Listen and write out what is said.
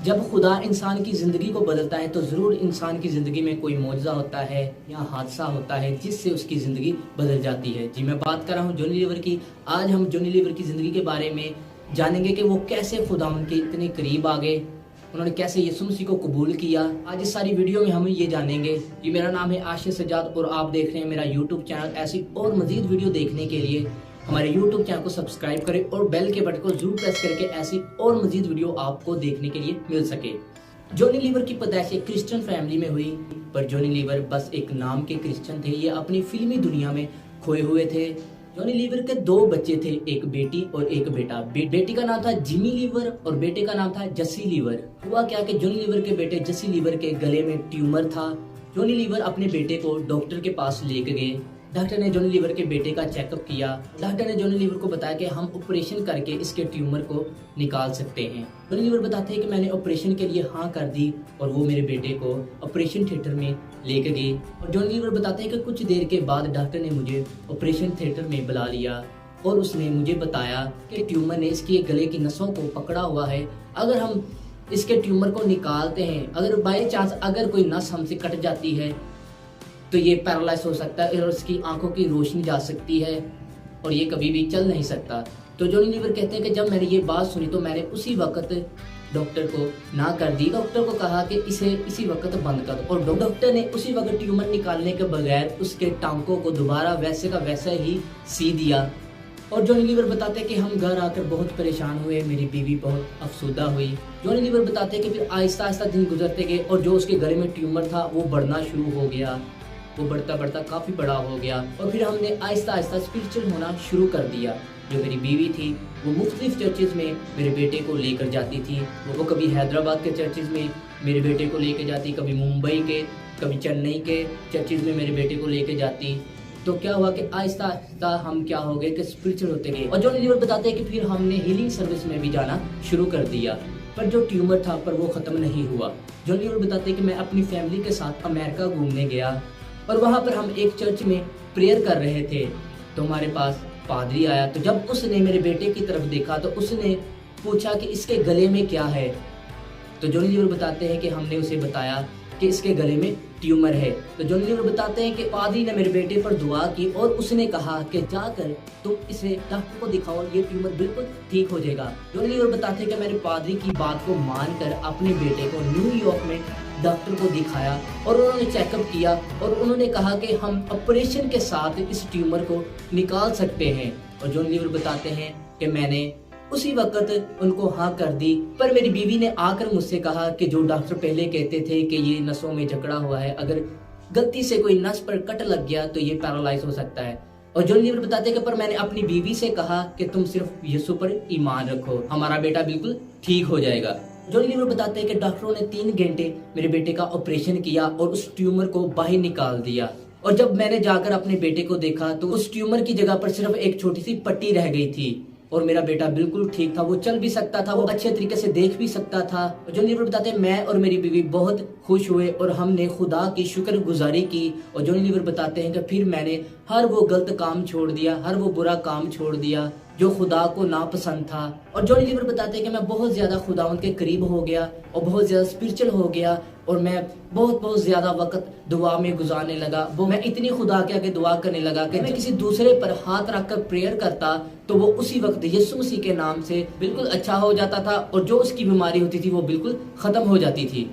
जब खुदा इंसान की ज़िंदगी को बदलता है तो ज़रूर इंसान की ज़िंदगी में कोई मौजज़ा होता है या हादसा होता है जिससे उसकी ज़िंदगी बदल जाती है। जी, मैं बात कर रहा हूँ जॉनी लीवर की। आज हम जॉनी लीवर की ज़िंदगी के बारे में जानेंगे कि वो कैसे खुदावंद के इतने करीब आ गए, उन्होंने कैसे यीशु मसीह को कबूल किया। आज इस सारी वीडियो में हम ये जानेंगे। जी, मेरा नाम है आशीष सज्जाद और आप देख रहे हैं मेरा यूट्यूब चैनल। ऐसी और मज़ीद वीडियो देखने के लिए हमारे YouTube चैनल को सब्सक्राइब करें और बेल के बटन को जरूर प्रेस करके ऐसी और मजीद वीडियो आपको देखने के लिए मिल सके। जॉनी लीवर की पैदाइश एक क्रिश्चियन फैमिली में हुई, पर जॉनी लीवर बस एक नाम के क्रिश्चियन थे। ये अपनी फिल्मी दुनिया में खोए हुए थे। जॉनी लीवर के दो बच्चे थे, एक बेटी और एक बेटा। बेटी का नाम था जिमी लीवर और बेटे का नाम था जसी लीवर। हुआ क्या कि जॉनी लीवर के बेटे जसी लीवर के गले में ट्यूमर था। जॉनी लीवर अपने बेटे को डॉक्टर के पास लेके गए। डॉक्टर ने जॉनी लीवर के बेटे का चेकअप किया। डॉक्टर ने जॉनी लीवर को बताया कि हम ऑपरेशन करके इसके ट्यूमर को निकाल सकते हैं। जॉनी लीवर बताते हैं कि मैंने ऑपरेशन के लिए हाँ कर दी और वो मेरे बेटे को ऑपरेशन थिएटर में लेके गए। और जॉनी लीवर बताते हैं कि कुछ देर के बाद डॉक्टर ने मुझे ऑपरेशन थिएटर में बुला लिया और उसने मुझे बताया कि ट्यूमर ने इसकी गले की नसों को पकड़ा हुआ है। अगर हम इसके ट्यूमर को निकालते हैं, अगर बाई चांस अगर कोई नस हमसे कट जाती है तो ये पैरालाइज हो सकता है और उसकी आंखों की रोशनी जा सकती है और ये कभी भी चल नहीं सकता। तो जॉनी लीवर कहते हैं कि जब मैंने ये बात सुनी तो मैंने उसी वक्त डॉक्टर को ना कर दी। डॉक्टर को कहा कि इसे इसी वक्त बंद कर दो और डॉक्टर ने उसी वक्त ट्यूमर निकालने के बगैर उसके टांकों को दोबारा वैसे का वैसा ही सी दिया। और जॉनी लीवर बताते हैं कि हम घर आकर बहुत परेशान हुए, मेरी बीवी बहुत अफसुदा हुई। जॉनी लीवर बताते हैं कि फिर आहिस्ता आहिस्ता दिन गुजरते गए और जो उसके गले में ट्यूमर था वो बढ़ना शुरू हो गया। वो बढ़ता बढ़ता काफ़ी बड़ा हो गया और फिर हमने आहिस्ता आहिस्ता स्पिरिचुअल होना शुरू कर दिया। जो मेरी बीवी थी वो मुख्तलिफ चर्चेज़ में मेरे बेटे को लेकर जाती थी। वो कभी हैदराबाद के चर्चेज़ में मेरे बेटे को लेकर जाती, कभी मुंबई के, कभी चेन्नई के चर्चेज़ में मेरे बेटे को लेकर जाती। तो क्या हुआ कि आहिस्ता आहिस्ता हम क्या हो गए कि स्पिरिचुअल होते गए। और जॉनी लीवर बताते हैं कि फिर हमने हीलिंग सर्विस में भी जाना शुरू कर दिया, पर जो ट्यूमर था पर वो ख़त्म नहीं हुआ। जॉनी लीवर बताते हैं कि मैं अपनी फैमिली के साथ अमेरिका घूमने गया और वहाँ पर हम एक चर्च में प्रेयर कर रहे थे तो हमारे पास पादरी आया। तो जब उसने मेरे बेटे की तरफ देखा तो उसने पूछा कि इसके गले में क्या है। तो जॉनी लीवर बताते हैं कि हमने उसे बताया कि इसके गले में ट्यूमर है। तो जॉनी लीवर बताते हैं कि पादरी ने मेरे बेटे पर दुआ की और उसने कहा कि जाकर तुम इसे डॉक्टर को दिखाओ, ये ट्यूमर बिल्कुल ठीक हो जाएगा। जॉनी लीवर बताते हैं कि मेरे पादरी की बात को मानकर अपने बेटे को न्यूयॉर्क में डॉक्टर को दिखाया और उन्होंने चेकअप किया और उन्होंने कहा कि हम ऑपरेशन के साथ इस ट्यूमर को निकाल सकते हैं। और जॉनी लीवर बताते हैं कि मैंने उसी वक्त उनको हाँ कर दी, पर मेरी बीवी ने आकर मुझसे कहा कि जो डॉक्टर पहले कहते थे कि ये नसों में जकड़ा हुआ है, अगर गलती से कोई नस पर कट लग गया तो ये पैरालाइज हो सकता है। और जॉनी लीवर बताते हैं कि पर मैंने अपनी बीवी से कहा कि तुम सिर्फ यीशु पर ईमान रखो, हमारा बेटा बिल्कुल ठीक हो जाएगा। जॉनी लीवर बताते हैं कि डॉक्टरों ने 3 घंटे मेरे बेटे का ऑपरेशन किया और उस ट्यूमर को बाहर निकाल दिया। और जब मैंने जाकर अपने बेटे को देखा तो उस ट्यूमर की जगह पर सिर्फ एक छोटी सी पट्टी रह गई थी और मेरा बेटा बिल्कुल ठीक था। वो चल भी सकता था, वो अच्छे तरीके से देख भी सकता था। जॉनी लीवर बताते हैं मैं और मेरी बीवी बहुत खुश हुए और हमने खुदा की शुक्रगुजारी की। और जॉनी लीवर बताते हैं कि फिर मैंने हर वो गलत काम छोड़ दिया, हर वो बुरा काम छोड़ दिया जो खुदा को नापसंद था। और जॉनी लीवर बताते हैं कि मैं बहुत ज़्यादा खुदावंद के करीब हो गया और बहुत ज़्यादा स्पिरिचुअल हो गया और मैं बहुत ज़्यादा वक्त दुआ में गुजारने लगा। वो मैं इतनी खुदा के आगे दुआ करने लगा कि मैं किसी दूसरे पर हाथ रखकर प्रेयर करता तो वो उसी वक्त यीशु मसीह के नाम से बिल्कुल अच्छा हो जाता था और जो उसकी बीमारी होती थी वो बिल्कुल ख़त्म हो जाती थी।